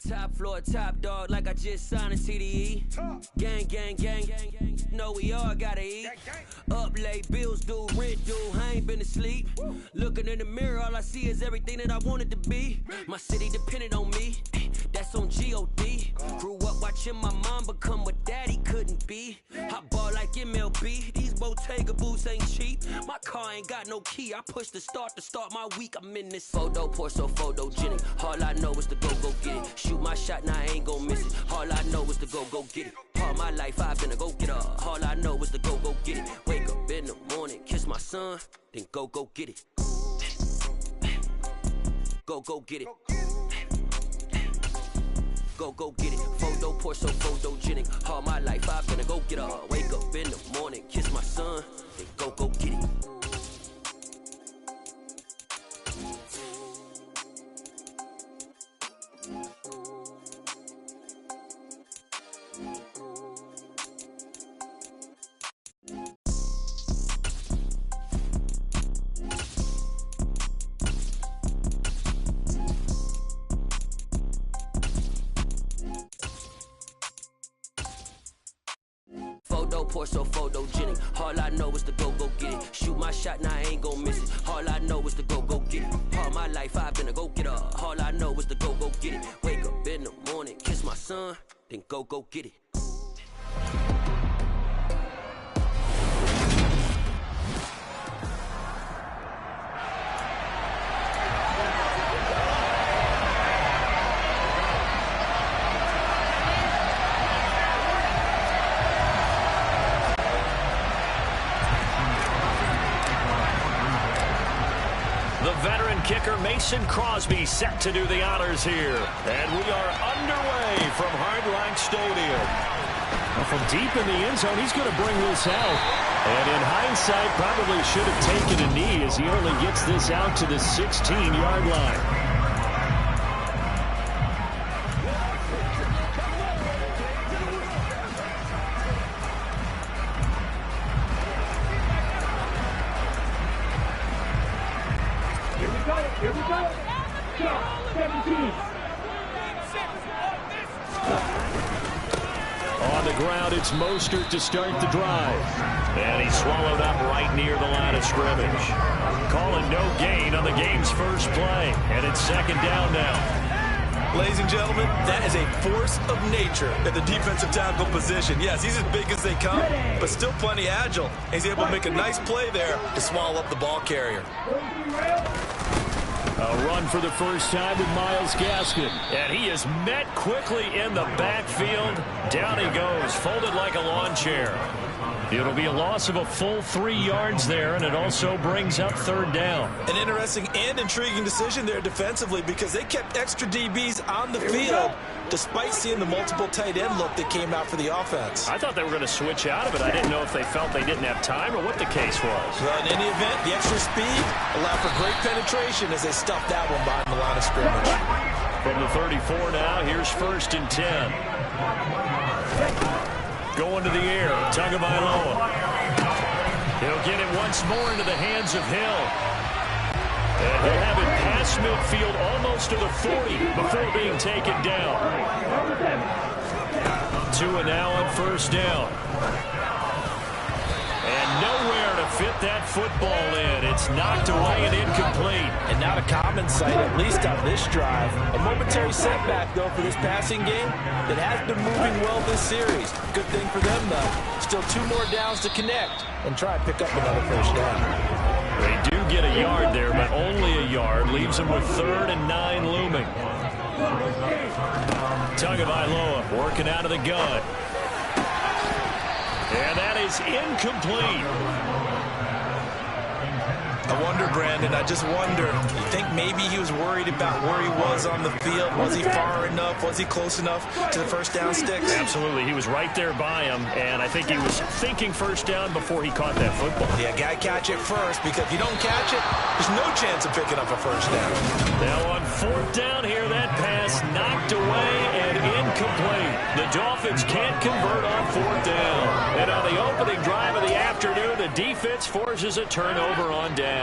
Top floor, top dog, like I just signed a CDE. Gang, gang, gang, gang, gang. Know we all gotta eat. Up late, bills due, rent due, I ain't been asleep. Looking in the mirror, all I see is everything that I wanted to be. My city depended on me, that's on G.O.D. Grew up watching my mom become what daddy couldn't be. I ball like MLB, these Bottega boots ain't cheap. My car ain't got no key, I push the start to start my week. I'm in this photo, pour so photogenic. All I know is to go get it. Shoot my shot, now I ain't gon' miss it. All I know is to go get it. All my life I've been a go-getter. All I know is to go get it. Wake up in the morning, kiss my son, then go get it. Go get it. Go get it. Photo, pour so photogenic. All my life I've been a go-getter. Wake up in the morning, kiss my son, then go get it. Pour so photogenic. All I know is to go get it. Shoot my shot, now I ain't gon' miss it. All I know is to go get it. All my life I've been a go-getter. All I know is to go get it. Wake up in the morning, kiss my son, then go get it. Kicker Mason Crosby set to do the honors here. And we are underway from Hard Rock Stadium. Well, from deep in the end zone, he's going to bring this out. And in hindsight, probably should have taken a knee as he only gets this out to the 16-yard line. Here we go. Go. 17. On the ground, it's Mostert to start the drive. And he's swallowed up right near the line of scrimmage. Calling no gain on the game's first play. And it's second down now. Ladies and gentlemen, that is a force of nature at the defensive tackle position. Yes, he's as big as they come, but still plenty agile. He's able to make a nice play there to swallow up the ball carrier. A run for the first time with Myles Gaskin. And he is met quickly in the backfield. Down he goes, folded like a lawn chair. It'll be a loss of a full 3 yards there, and it also brings up third down. An interesting and intriguing decision there defensively because they kept extra DBs on the field despite seeing the multiple tight end look that came out for the offense. I thought they were going to switch out of it. I didn't know if they felt they didn't have time or what the case was. Well, in any event, the extra speed allowed for great penetration as they stuffed that one behind the line of scrimmage. From the 34 now, here's 1st and 10. Going to the air, Tagovailoa. He'll get it once more into the hands of Hill. And he'll have it past midfield almost to the 40 before being taken down. Tua now on first down. And nowhere to fit that football in. It's knocked away and incomplete. And not a common sight, at least on this drive. A momentary setback, though, for this passing game that has been moving well this series. Good thing for them, though. Still 2 more downs to connect and try and pick up another first down. They do get a yard there, but only a yard. Leaves them with 3rd and 9 looming. Tagovailoa working out of the gun. And that is incomplete. I wonder, Brandon, I just wonder, you think maybe he was worried about where he was on the field? Was he far enough? Was he close enough to the first down sticks? Absolutely. He was right there by him, and I think he was thinking first down before he caught that football. Yeah, got to catch it first, because if you don't catch it, there's no chance of picking up a first down. Now on 4th down here, that pass knocked away and incomplete. The Dolphins can't convert on 4th down. And on the opening drive of the afternoon, the defense forces a turnover on downs.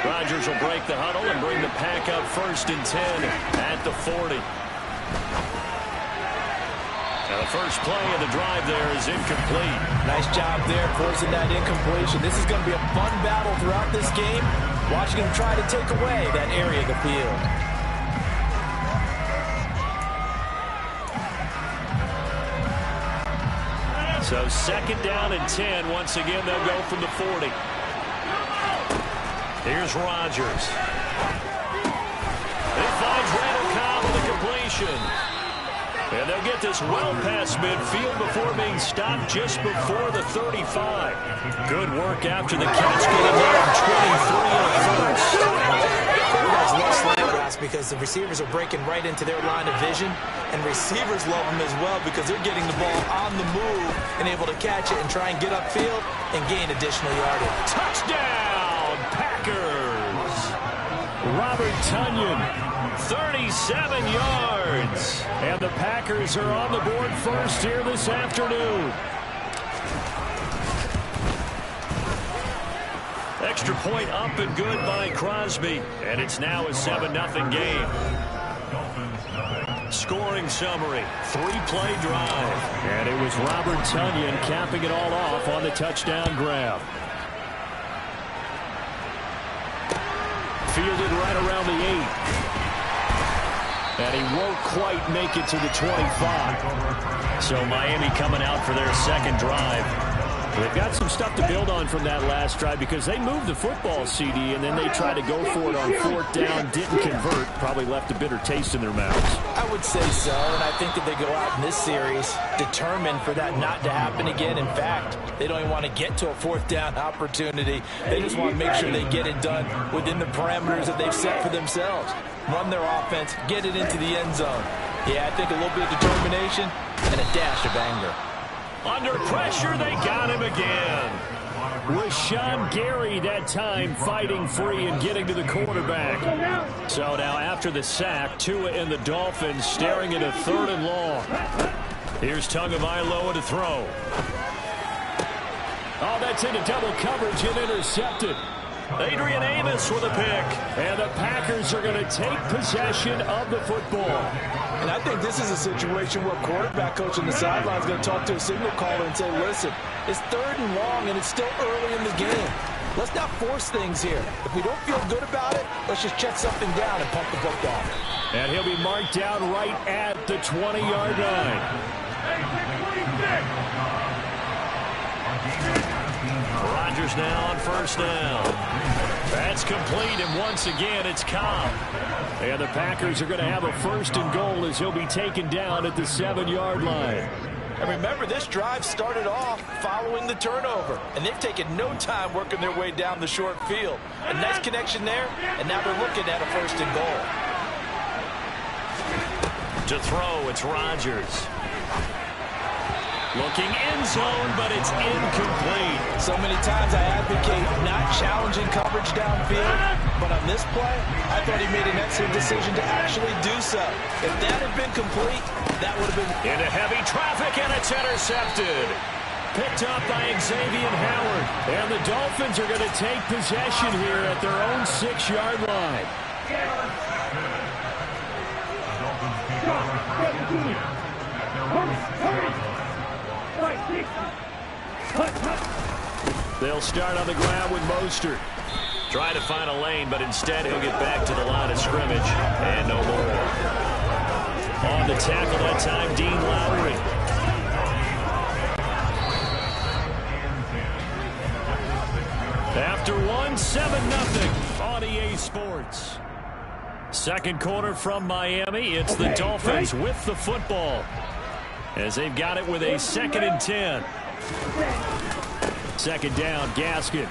Rodgers will break the huddle and bring the pack up 1st and 10 at the 40. Now the first play of the drive there is incomplete. Nice job there forcing that incompletion. This is going to be a fun battle throughout this game, watching him try to take away that area of the field. So second down and 10. Once again, they'll go from the 40. Here's Rodgers. It finds Randall Cobb with a completion. And they'll get this well past midfield before being stopped just before the 35. Good work after the catch, getting there 23 on first. Guys love slant routes because the receivers are breaking right into their line of vision, and receivers love them as well because they're getting the ball on the move and able to catch it and try and get upfield and gain additional yardage. Touchdown, Packers! Robert Tonyan. 37 yards. And the Packers are on the board first here this afternoon. Extra point up and good by Crosby. And it's now a 7-0 game. Scoring summary. 3-play drive. And it was Robert Tonyan capping it all off on the touchdown grab. Fielded right around the 8. And he won't quite make it to the 25. So Miami coming out for their second drive. They've got some stuff to build on from that last drive because they moved the football, CD, and then they tried to go for it on 4th down, didn't convert, probably left a bitter taste in their mouths. I would say so, and I think that they go out in this series determined for that not to happen again. In fact, they don't even want to get to a 4th down opportunity. They just want to make sure they get it done within the parameters that they've set for themselves. Run their offense, get it into the end zone. Yeah, I think a little bit of determination and a dash of anger. Under pressure, they got him again. Rashawn Gary that time fighting free and getting to the quarterback. So now after the sack, Tua and the Dolphins staring at a 3rd and long. Here's Tagovailoa to throw. Oh, that's into double coverage and intercepted. Adrian Amos with a pick. And the Packers are going to take possession of the football. And I think this is a situation where quarterback coach on the sideline is going to talk to a signal caller and say, listen, it's 3rd and long and it's still early in the game. Let's not force things here. If we don't feel good about it, let's just check something down and pump the football. And he'll be marked down right at the 20-yard line. Rodgers now on 1st down. That's complete, and once again, it's Cobb. And the Packers are going to have a 1st and goal as he'll be taken down at the 7-yard line. And remember, this drive started off following the turnover, and they've taken no time working their way down the short field. A nice connection there, and now they're looking at a 1st and goal. To throw, it's Rodgers. Looking end zone, but it's incomplete. So many times I advocate not challenging coverage downfield, but on this play, I thought he made an excellent decision to actually do so. If that had been complete, that would have been... Into heavy traffic, and it's intercepted. Picked up by Xavier Howard. And the Dolphins are going to take possession here at their own 6-yard line. They'll start on the ground with Mostert. Try to find a lane, but instead he'll get back to the line of scrimmage. And no more. On the tackle that time, Dean Lowry. After 7-0 on EA Sports. Second quarter from Miami. It's the Dolphins with the football, as they've got it with a 2nd and 10. 2nd down, Gaskin.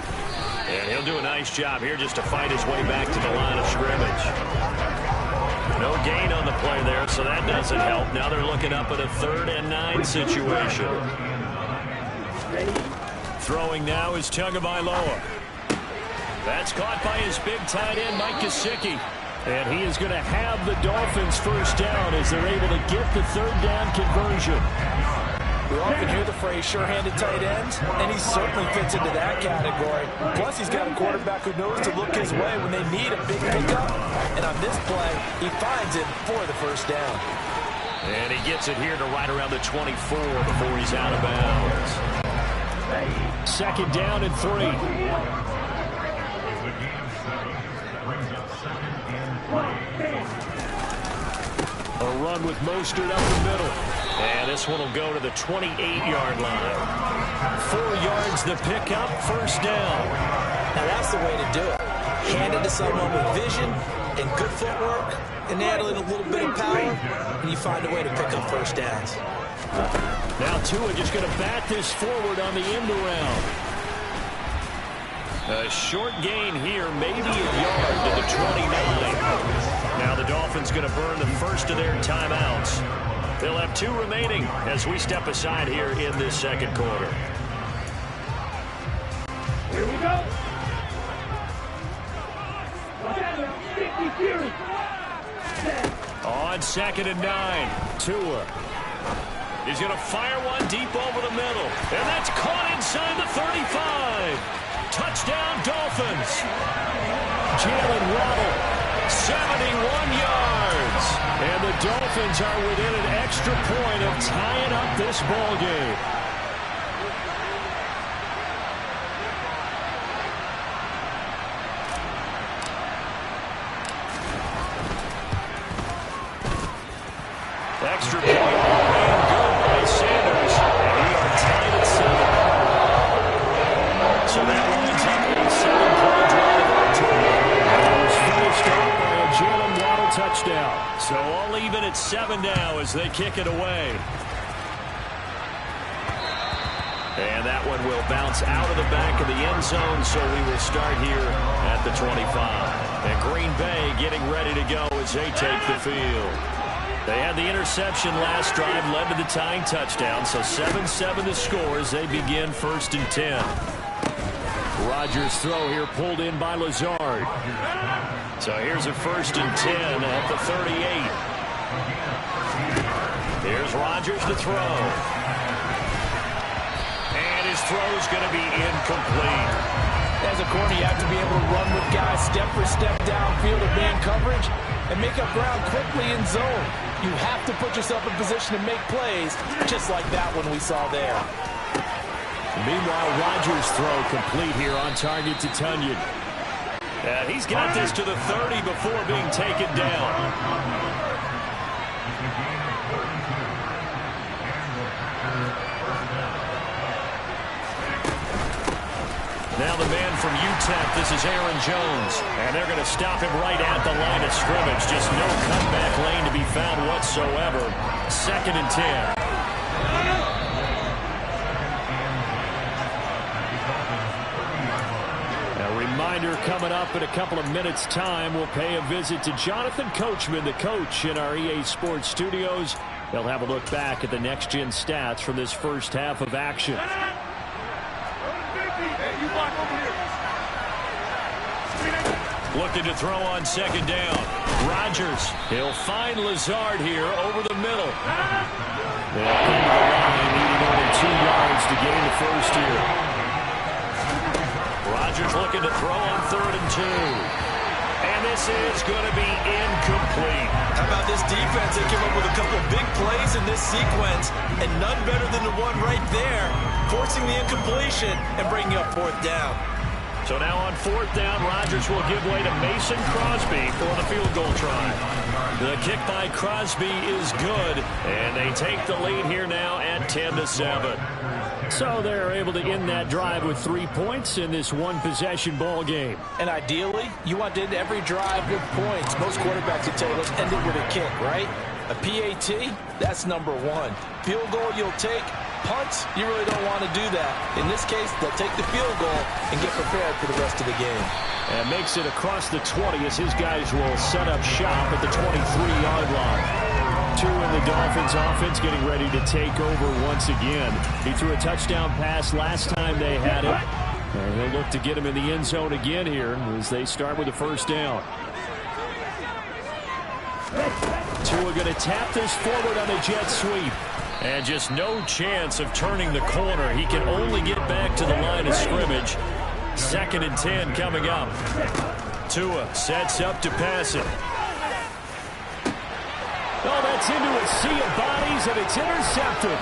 And he'll do a nice job here just to fight his way back to the line of scrimmage. No gain on the play there, so that doesn't help. Now they're looking up at a 3rd and 9 situation. Throwing now is Tagovailoa. That's caught by his big tight end, Mike Gesicki. And he is going to have the Dolphins 1st down as they're able to get the 3rd down conversion. We often hear the phrase sure-handed tight ends, and he certainly fits into that category. Plus, he's got a quarterback who knows to look his way when they need a big pickup. And on this play, he finds it for the 1st down. And he gets it here to right around the 24 before he's out of bounds. Second down and 3. A run with Mostert up the middle. And this one will go to the 28-yard line. 4 yards the pickup, first down. Now that's the way to do it. Hand it to someone with vision and good footwork, and add a little bit of power, and you find a way to pick up first downs. Now Tua just going to bat this forward on the end around. A short gain here, maybe a yard to the 29. Now the Dolphins going to burn the first of their timeouts. They'll have 2 remaining as we step aside here in this second quarter. Here we go. On 2nd and 9, Tua. He's going to fire one deep over the middle. And that's caught inside the 35. Touchdown, Dolphins. Jalen Waddle, 71 yards. And the Dolphins are within an extra point of tying up this ball game. Extra point, and good by Sanders. And we are tied at 7. So that winds up a 7-point drive on It was finished off by a Jalen Waddle touchdown. So all even at 7 now as they kick it away. And that one will bounce out of the back of the end zone, so we will start here at the 25. And Green Bay getting ready to go as they take the field. They had the interception last drive, led to the tying touchdown, so 7-7 the score as they begin 1st and 10. Rodgers' throw here pulled in by Lazard. So here's a 1st and 10 at the 38. Here's Rodgers to throw. And his throw's going to be incomplete. As a corner, you have to be able to run with guys step for step downfield of man coverage and make up ground quickly in zone. You have to put yourself in position to make plays, just like that one we saw there. Meanwhile, Rodgers' throw complete here on target to Tunyon. And he's got this to the 30 before being taken down. Now the man from UTEP, this is Aaron Jones. And they're going to stop him right at the line of scrimmage. Just no cutback lane to be found whatsoever. 2nd and 10. A reminder coming up in a couple of minutes' time. We'll pay a visit to Jonathan Coachman, the coach in our EA Sports studios. They'll have a look back at the next-gen stats from this first half of action. Looking to throw on 2nd down. Rodgers, he'll find Lazard here over the middle. They'll come to the line, needing only 2 yards to gain the first here. Rodgers looking to throw on 3rd and 2. And this is going to be incomplete. How about this defense? They came up with a couple of big plays in this sequence, and none better than the one right there, forcing the incompletion and bringing up 4th down. So now on 4th down, Rodgers will give way to Mason Crosby for the field goal try. The kick by Crosby is good, and they take the lead here now at 10-7. So they're able to end that drive with 3 points in this one-possession ball game. And ideally, you want to end every drive with points. Most quarterbacks would tell you, let's end it with a kick, right? A PAT, that's number 1. Field goal you'll take. Punts, you really don't want to do that. In this case, they'll take the field goal and get prepared for the rest of the game. And makes it across the 20 as his guys will set up shop at the 23-yard line. 2 in the Dolphins offense getting ready to take over once again. He threw a touchdown pass last time they had it. And he'll look to get him in the end zone again here as they start with the 1st down. Tua going to tap this forward on a jet sweep. And just no chance of turning the corner. He can only get back to the line of scrimmage. 2nd and 10 coming up. Tua sets up to pass it. Oh, that's gets into a sea of bodies, and it's intercepted.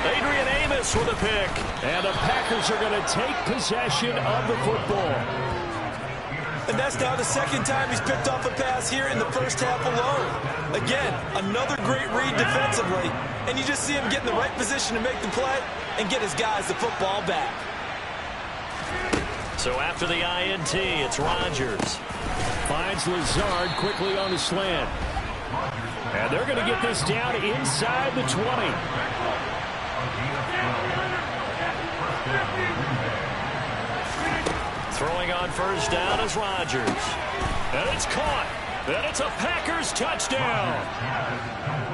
Adrian Amos with a pick. And the Packers are going to take possession of the football. And that's now the second time he's picked off a pass here in the first half alone. Again, another great read defensively. And you just see him get in the right position to make the play and get his guys the football back. So after the INT, it's Rodgers. Finds Lazard quickly on the slant. And they're going to get this down inside the 20. Throwing on first down is Rodgers. And it's caught. And it's a Packers touchdown.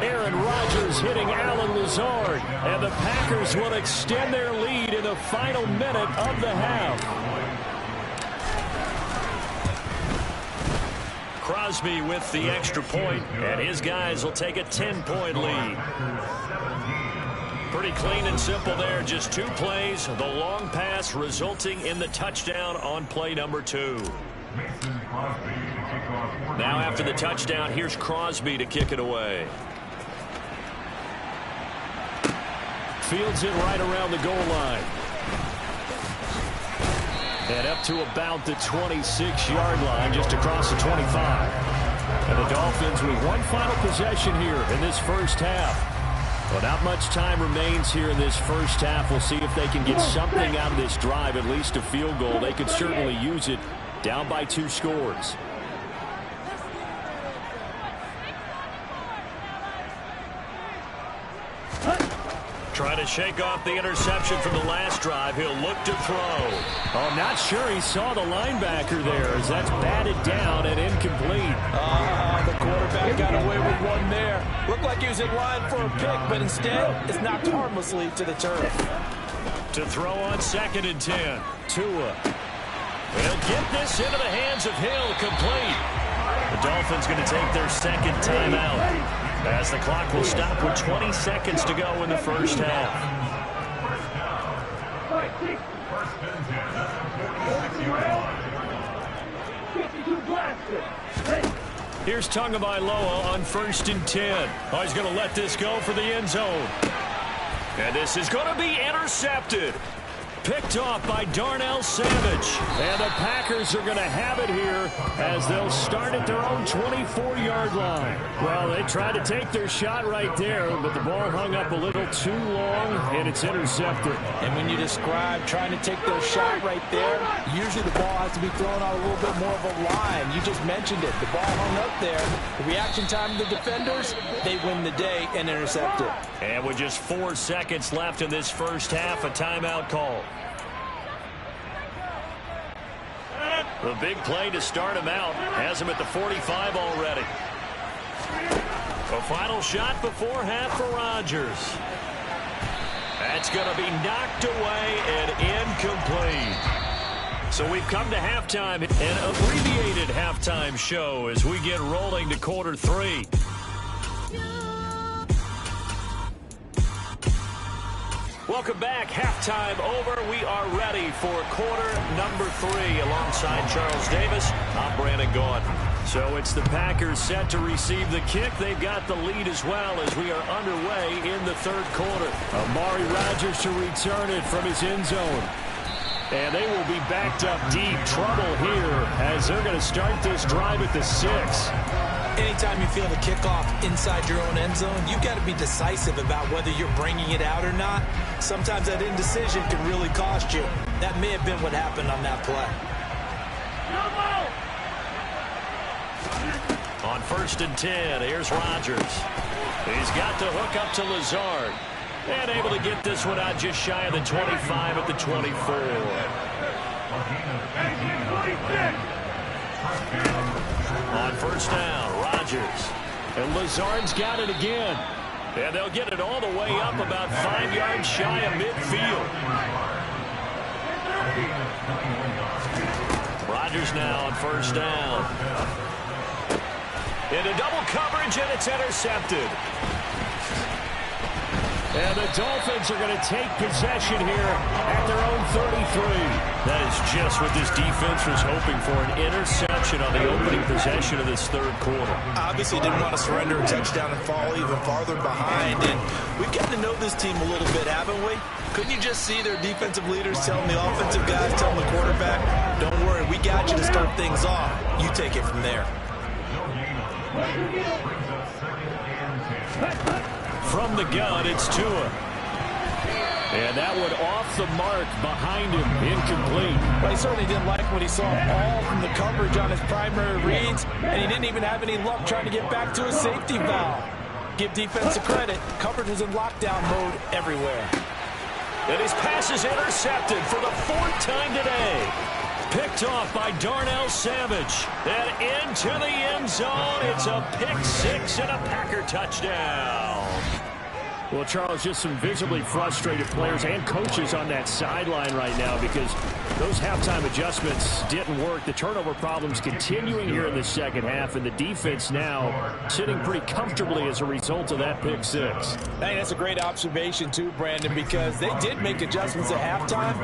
Aaron Rodgers hitting Alan Lazard. And the Packers will extend their lead in the final minute of the half. Crosby with the extra point, and his guys will take a 10-point lead. Pretty clean and simple there. Just 2 plays. The long pass resulting in the touchdown on play number 2. Now after the touchdown, here's Crosby to kick it away. Fields it right around the goal line. And up to about the 26-yard line, just across the 25. And the Dolphins with one final possession here in this first half. Well, not much time remains here in this first half. We'll see if they can get something out of this drive, at least a field goal. They could certainly use it, down by 2 scores. Trying to shake off the interception from the last drive. He'll look to throw. Oh, I'm not sure he saw the linebacker there, as that's batted down and incomplete. The quarterback got away with one there. Looked like he was in line for a pick, but instead it's knocked harmlessly to the turf. To throw on 2nd and 10. Tua. He'll get this into the hands of Hill, complete. The Dolphins going to take their second timeout, as the clock will stop with 20 seconds to go in the first half. Here's Tagovailoa on 1st and 10. Oh, he's going to let this go for the end zone. And this is going to be intercepted. Picked off by Darnell Savage. And the Packers are going to have it here as they'll start at their own 24-yard line. Well, they tried to take their shot right there, but the ball hung up a little too long, and it's intercepted. And when you describe trying to take their shot right there, usually the ball has to be thrown out a little bit more of a line. You just mentioned it. The ball hung up there. The reaction time of the defenders, they win the day and intercept it. And with just 4 seconds left in this first half, a timeout call. The big play to start him out has him at the 45 already. A final shot before half for Rodgers. That's going to be knocked away and incomplete. So we've come to halftime, an abbreviated halftime show as we get rolling to quarter 3. Welcome back. Halftime over. We are ready for quarter number 3 alongside Charles Davis. I'm Brandon Gaudin. So it's the Packers set to receive the kick. They've got the lead as well as we are underway in the 3rd quarter. Amari Rodgers to return it from his end zone. And they will be backed up deep. Trouble here as they're going to start this drive at the 6. Anytime you feel the kickoff inside your own end zone, you've got to be decisive about whether you're bringing it out or not. Sometimes that indecision can really cost you. That may have been what happened on that play. On 1st and 10, here's Rodgers. He's got to hook up to Lazard. And able to get this one out just shy of the 25 at the 24. On 1st down, Rodgers. And Lazard's got it again. And they'll get it all the way up about 5 yards shy of midfield. Rodgers now on 1st down. Into double coverage, and it's intercepted. And the Dolphins are going to take possession here at their own 33. That is just what this defense was hoping for, an interception on the opening possession of this third quarter. Obviously didn't want to surrender a touchdown and fall even farther behind. And we've gotten to know this team a little bit, haven't we? Couldn't you just see their defensive leaders telling the offensive guys, telling the quarterback, don't worry, we got you to start things off. You take it from there. From the gun, it's Tua. And that one off the mark behind him, incomplete. Well, he certainly didn't like what he saw all from the coverage on his primary reads, and he didn't even have any luck trying to get back to his safety valve. Give defense a credit. Coverage was in lockdown mode everywhere. And his pass is intercepted for the fourth time today. Picked off by Darnell Savage. And into the end zone. It's a pick six and a Packer touchdown. Well, Charles, just some visibly frustrated players and coaches on that sideline right now because those halftime adjustments didn't work. The turnover problems continuing here in the second half, and the defense now sitting pretty comfortably as a result of that pick six. Hey, that's a great observation too, Brandon, because they did make adjustments at halftime.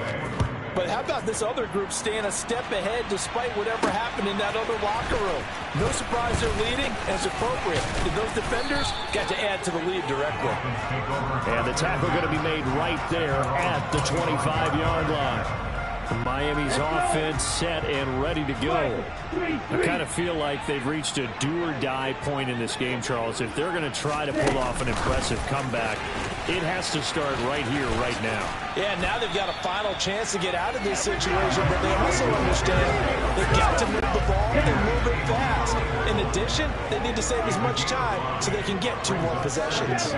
But how about this other group staying a step ahead despite whatever happened in that other locker room? No surprise they're leading, and it's appropriate. Those defenders got to add to the lead directly. And the tackle going to be made right there at the 25-yard line. Miami's offense set and ready to go. I kind of feel like they've reached a do-or-die point in this game, Charles. If they're going to try to pull off an impressive comeback, it has to start right here, right now. Yeah, now they've got a final chance to get out of this situation, but they also understand they've got to move the ball and move it fast. In addition, they need to save as much time so they can get 2 more possessions.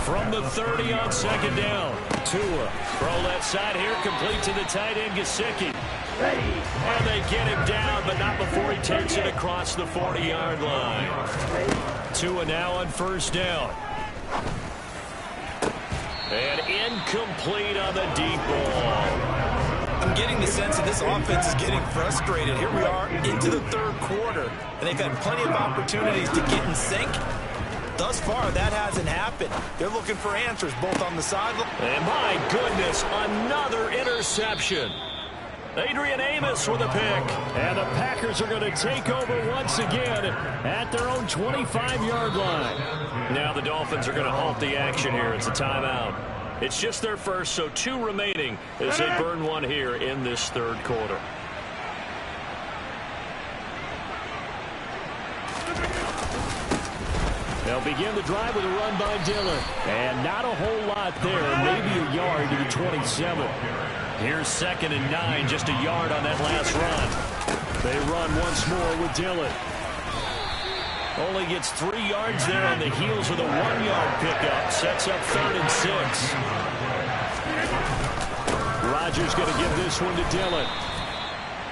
From the 30 on second down, Tua. Throw left side here, complete to the tight end, Gesicki. And they get him down, but not before he takes it across the 40-yard line. Tua now on first down. And incomplete on the deep ball. I'm getting the sense that this offense is getting frustrated. Here we are into the third quarter, and they've had plenty of opportunities to get in sync. Thus far, that hasn't happened. They're looking for answers both on the sideline. And my goodness, another interception. Adrian Amos with a pick. And the Packers are going to take over once again at their own 25-yard line. Now the Dolphins are going to halt the action here. It's a timeout. It's just their first, so 2 remaining as they burn one here in this third quarter. They'll begin the drive with a run by Dillon. And not a whole lot there, maybe a yard to the 27. Here's 2nd and 9, just a yard on that last run. They run once more with Dillon. Only gets 3 yards there on the heels of the 1-yard pickup. Sets up 3rd and 6. Rodgers going to give this one to Dillon.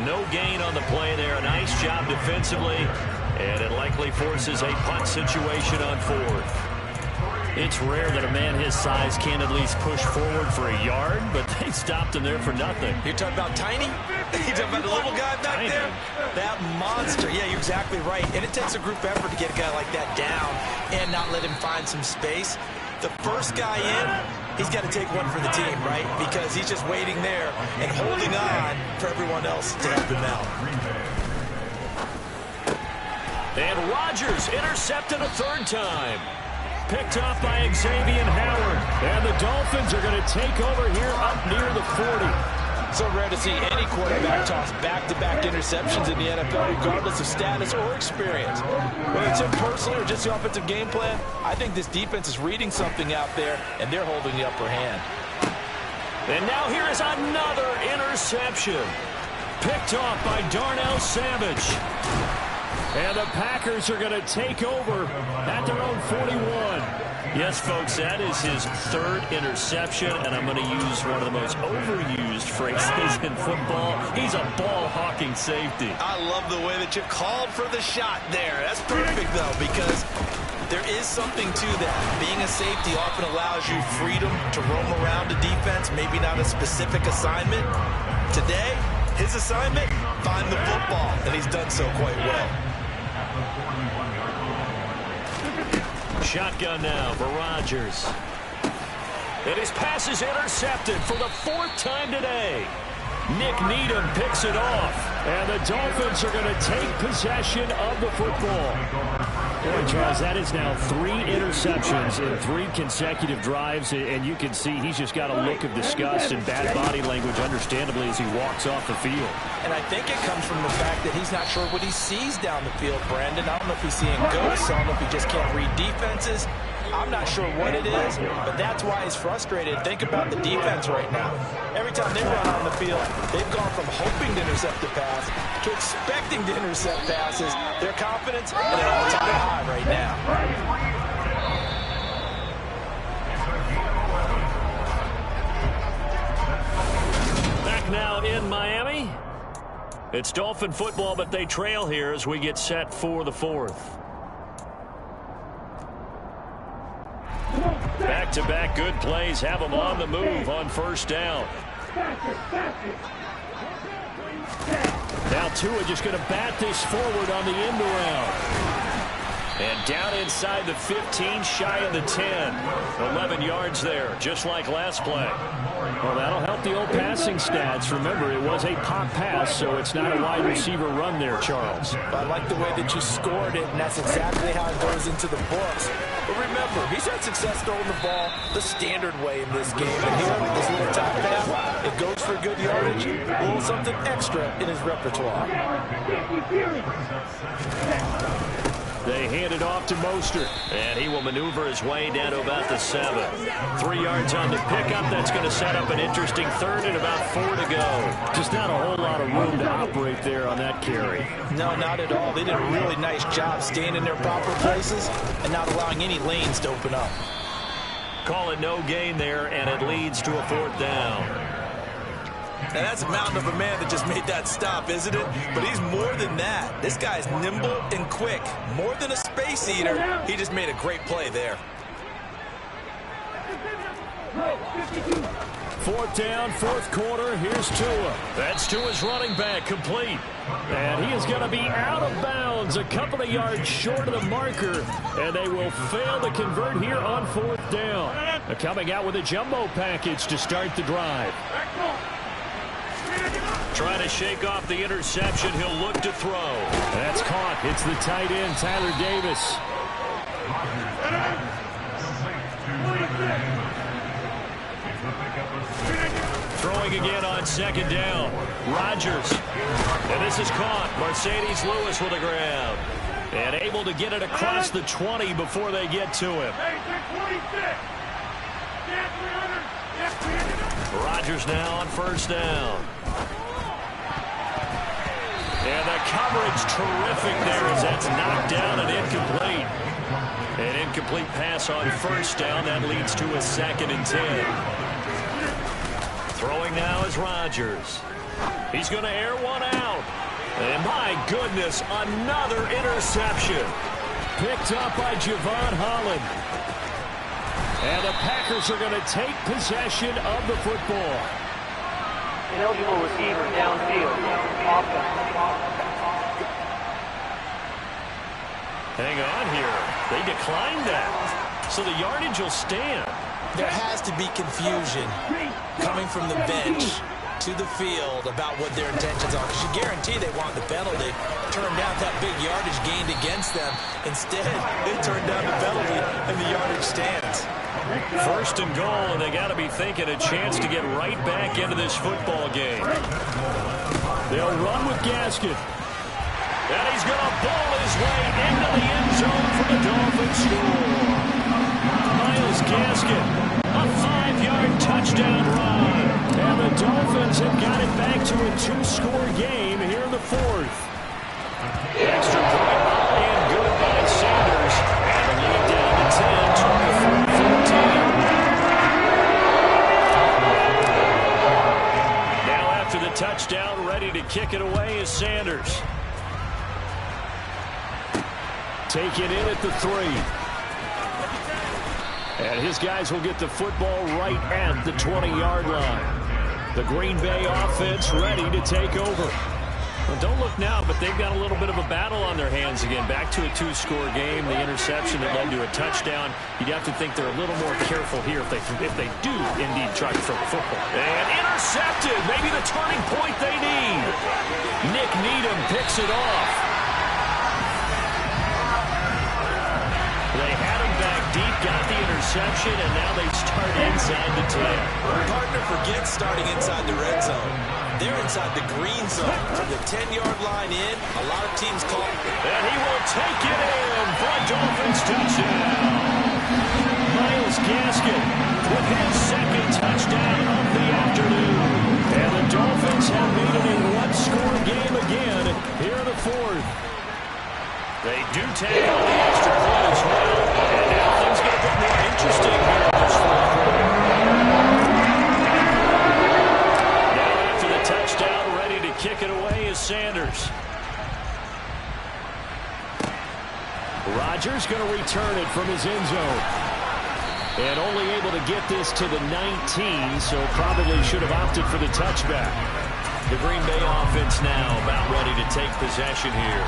No gain on the play there. A nice job defensively. And it likely forces a punt situation on 4th. It's rare that a man his size can at least push forward for a yard, but they stopped him there for nothing. You're talking about tiny? You're talking about the little guy back Tiny. there? That monster. Yeah, you're exactly right. And it takes a group effort to get a guy like that down and not let him find some space. The first guy in, he's got to take one for the team, right? Because he's just waiting there and holding on for everyone else to help him out. And Rodgers intercepted a 3rd time. Picked off by Xavier Howard. And the Dolphins are going to take over here up near the 40. So rare to see any quarterback toss back-to-back interceptions in the NFL, regardless of status or experience. Whether it's him personally or just the offensive game plan, I think this defense is reading something out there, and they're holding the upper hand. And now here is another interception. Picked off by Darnell Savage. And the Packers are going to take over at their own 41. Yes, folks, that is his 3rd interception, and I'm going to use one of the most overused phrases in football. He's a ball-hawking safety. I love the way that you called for the shot there. That's perfect, though, because there is something to that. Being a safety often allows you freedom to roam around the defense, maybe not a specific assignment. Today, his assignment, find the football, and he's done so quite well. Shotgun now for Rodgers. And his pass is intercepted for the 4th time today. Nick Needham picks it off. And the Dolphins are going to take possession of the football. Boy, Charles, that is now 3 interceptions in 3 consecutive drives. And you can see he's just got a look of disgust and bad body language, understandably, as he walks off the field. And I think it comes from the fact that he's not sure what he sees down the field, Brandon. I don't know if he's seeing ghosts. I don't know if he just can't read defenses. I'm not sure what it is, but that's why he's frustrated. Think about the defense right now. Every time they run on the field, they've gone from hoping to intercept the pass to expecting to intercept passes. Their confidence at an all-time high right now. Back now in Miami. It's Dolphin football, but they trail here as we get set for the 4th. Back-to-back good plays have them on the move on 1st down. Now Tua just going to bat this forward on the end around. And down inside the 15, shy of the 10. 11 yards there, just like last play. Well, that'll help the old passing stats. Remember, it was a pop pass, so it's not a wide receiver run there, Charles. I like the way that you scored it, and that's exactly how it goes into the books. But remember, he's had success throwing the ball the standard way in this game. And here, this little top pass, it goes for good yardage, a little something extra in his repertoire. They hand it off to Mostert, and he will maneuver his way down to about the 7. 3 yards on the pickup. That's going to set up an interesting 3rd and about 4 to go. Just not a whole lot of room to operate there on that carry. No, not at all. They did a really nice job staying in their proper places and not allowing any lanes to open up. Call it no gain there, and it leads to a 4th down. Now, that's a mountain of a man that just made that stop, isn't it? But he's more than that. This guy's nimble and quick. More than a space eater. He just made a great play there. 4th down, 4th quarter. Here's Tua. That's Tua's running back, complete. And he is going to be out of bounds, a couple of yards short of the marker. And they will fail to convert here on 4th down. Coming out with a jumbo package to start the drive. Trying to shake off the interception. He'll look to throw. That's caught. It's the tight end, Tyler Davis. Throwing again on 2nd down. Rodgers. And this is caught. Mercedes Lewis with the ground. And able to get it across the 20 before they get to him. Rodgers now on 1st down. And the coverage terrific there as that's knocked down and incomplete. An incomplete pass on 1st down. That leads to a 2nd and 10. Throwing now is Rodgers. He's going to air one out. And my goodness, another interception. Picked up by Javon Holland. And the Packers are going to take possession of the football. Ineligible receiver downfield. Hang on here. They declined that. So the yardage will stand. There has to be confusion coming from the bench to the field about what their intentions are. Because you guarantee they want the penalty. Turned down that big yardage gained against them. Instead, they turned down the penalty and the yardage stands. 1st and goal, and they got to be thinking a chance to get right back into this football game. They'll run with Gaskin. And he's going to ball his way into the end zone for the Dolphins score. Myles Gaskin, a 5-yard touchdown run. And the Dolphins have got it back to a 2-score game here in the 4th. Extra point and good by Sanders. And the lead down to 10, 24-14. Now after the touchdown, ready to kick it away is Sanders. Taken in at the 3. And his guys will get the football right at the 20-yard line. The Green Bay offense ready to take over. Well, don't look now, but they've got a little bit of a battle on their hands again. Back to a 2-score game. The interception that led to a touchdown. You'd have to think they're a little more careful here if they do indeed try to throw the football. And intercepted. Maybe the turning point they need. Nick Needham picks it off. They had him back deep, got the interception, and now they start inside the 10. Partner forgets starting inside the red zone. They're inside the green zone. From the 10-yard line in, a lot of teams call it. And he will take it in for a Dolphins touchdown. Myles Gaskin with his second touchdown of the afternoon. And the Dolphins have made it a one-score game again here in the fourth. They do take on the extra point as well. And now things get a bit more interesting here in this fourth quarter. Touchdown, ready to kick it away is Sanders. Rodgers going to return it from his end zone. And only able to get this to the 19, so probably should have opted for the touchback. The Green Bay offense now about ready to take possession here.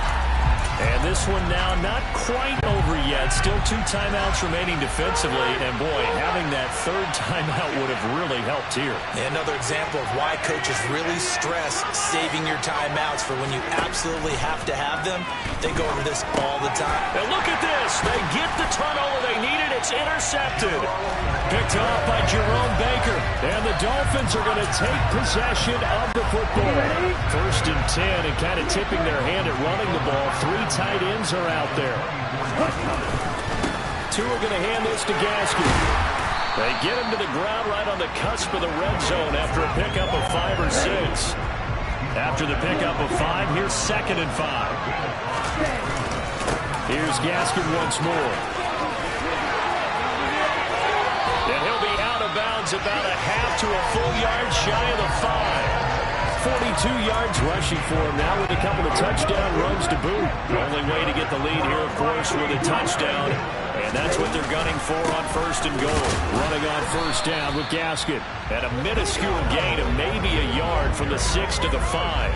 And this one now not quite over yet. Still 2 timeouts remaining defensively. And, boy, having that third timeout would have really helped here. Another example of why coaches really stress saving your timeouts for when you absolutely have to have them. They go over this all the time. And look at this. They get the turnover they needed. It's intercepted. Picked off by Jerome Baker. And the Dolphins are going to take possession of the football. 1st and 10, and kind of tipping their hand at running the ball. 3 tight ends are out there. 2 are going to hand this to Gaskin. They get him to the ground right on the cusp of the red zone after a pickup of 5 or 6. After the pickup of 5, here's 2nd and 5. Here's Gaskin once more. And he'll be out of bounds about a half to a full yard shy of the 5. 42 yards rushing for him now with a couple of touchdown runs to boot. Only way to get the lead here, of course, with a touchdown. And that's what they're gunning for on 1st and goal. Running on 1st down with Gaskin. At a minuscule gain of maybe a yard from the 6 to the 5.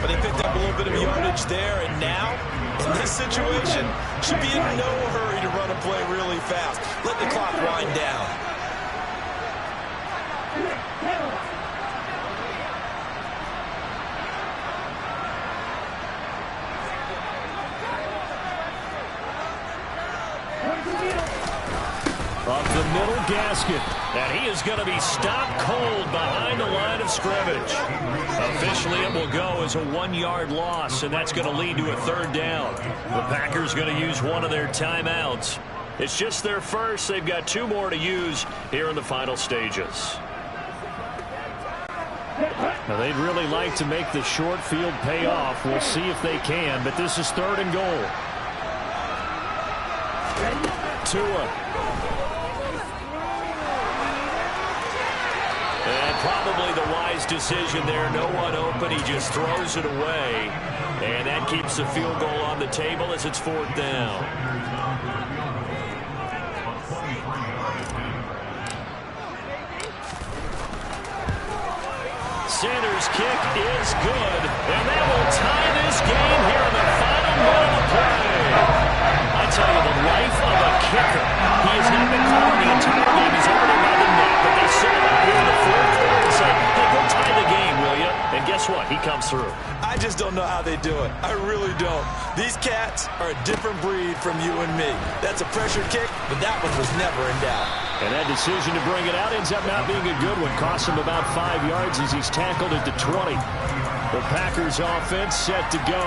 But they picked up a little bit of yardage there, and now, in this situation, should be in no hurry to run a play really fast. Let the clock wind down. Up the middle, Gaskin. And he is going to be stopped cold behind the line of scrimmage. Officially, it will go as a 1-yard loss, and that's going to lead to a 3rd down. The Packers going to use one of their timeouts. It's just their first. They've got 2 more to use here in the final stages. Now, they'd really like to make the short field pay off. We'll see if they can, but this is 3rd and goal. Tua. And probably the wise decision there. No one open. He just throws it away. And that keeps the field goal on the table as it's 4th down. Sanders' kick is good. And that will tie this game here in the final minute of play. I tell you, the life of a kicker. He has not been calling the entire game. He's already let him net, but they send him out here in the 4th quarter and say, hey, go tie the game, will you? And guess what? He comes through. I just don't know how they do it. I really don't. These cats are a different breed from you and me. That's a pressure kick, but that one was never in doubt. And that decision to bring it out ends up not being a good one. Costs him about 5 yards as he's tackled at the 20. The Packers offense set to go.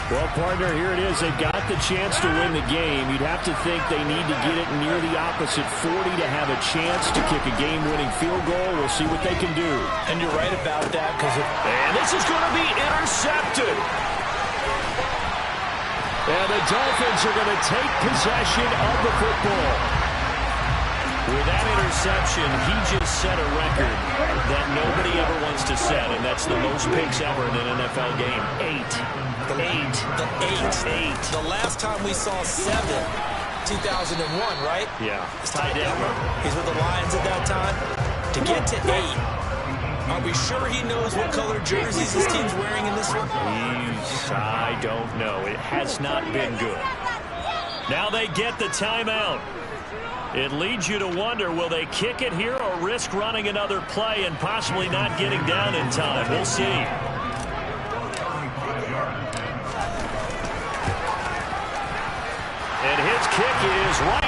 Well, partner, here it is. They've got the chance to win the game. You'd have to think they need to get it near the opposite 40 to have a chance to kick a game-winning field goal. We'll see what they can do. And you're right about that because and this is going to be intercepted. And the Dolphins are going to take possession of the football. With that interception, he just set a record that nobody ever wants to set, and that's the most picks ever in an NFL game. 8. The last time we saw 7, 2001, right? Yeah. Ty Detmer. He's with the Lions at that time. To get to 8, Are we sure he knows what color jerseys his team's wearing in this one? I don't know. It has not been good. Now they get the timeout. It leads you to wonder, will they kick it here or risk running another play and possibly not getting down in time? We'll see. And his kick is right